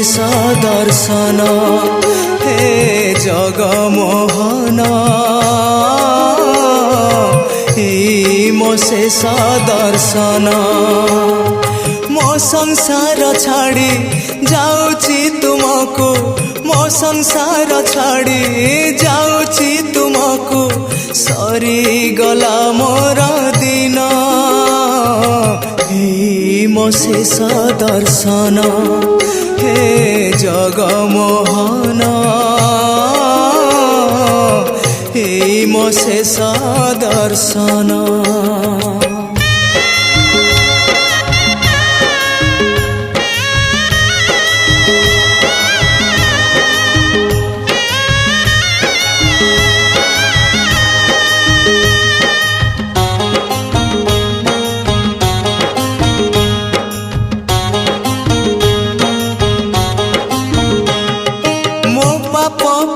शेष दर्शन हे जगमोहन मो शेष दर्शन मो संसार छाड़ी जाऊची तुमको मो संसार छाड़ी जाऊची तुमको सरी गला मोर दिन मो शेष दर्शन हे जगमोहन मो शेष दर्शन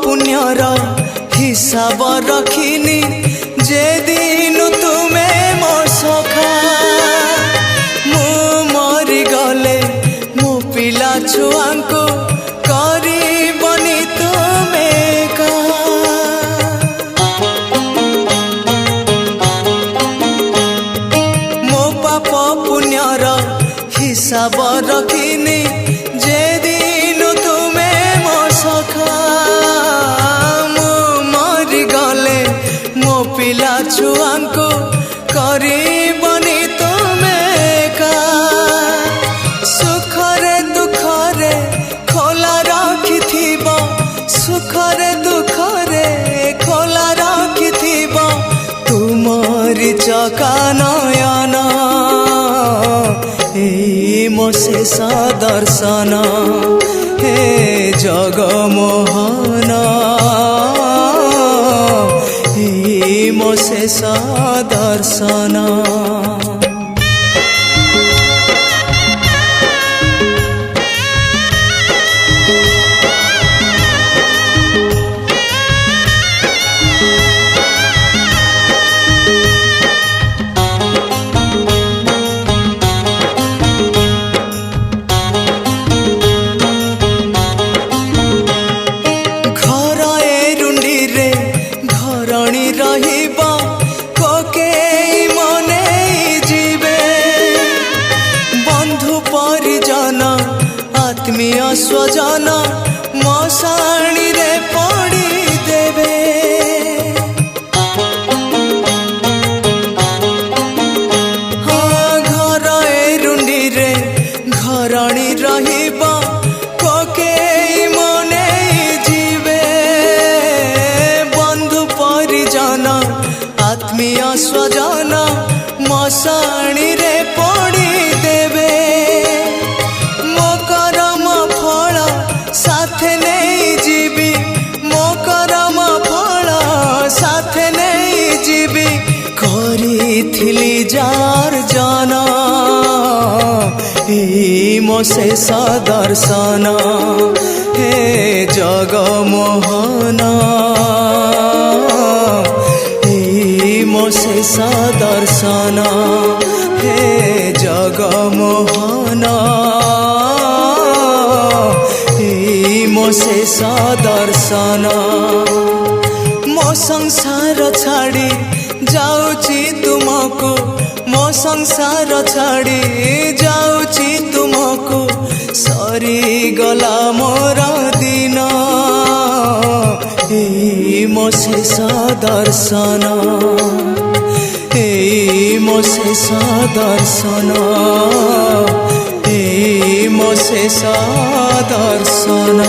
पुण्यर हिसाब रखिनी जे दिन तुमे मो सखा मु मरी गले मो पिला छुआंको करिबनी तुमे का मो पाप पुण्यर हिसाब रखिनी जे दिन तुमे मो सखा पिला छुआंको करिबनी तुमे का सुखरे दुखरे खोला रखिथिब सुखरे दुखरे खोला रखिथिब तुमरी चका नयन मो शेष दर्शन हे जगमोहन मो शेष दर्शन आत्मीय स्वजन मशाणी रे पड़ी देवे हाँ घर रुंडी रे घरणी रहिब कोके मने जीवे बंधु परिजन आत्मीय स्वजन मशाणी रे पड़ी देवे साथे नहीं जीवी मो करम फल साथे नहीं जीवी करिथिली जार जन मो शेष दर्शन हे जगमोहन मो शेष दर्शन हे जगमोहन मो शेष दर्शन मो संसार छाड़ी जाऊची तुमको मो संसार छाड़ी जाऊची तुमको सरी गला मोर दिन मो शेष दर्शन मो शेष दर्शन मो शेष दर्शन।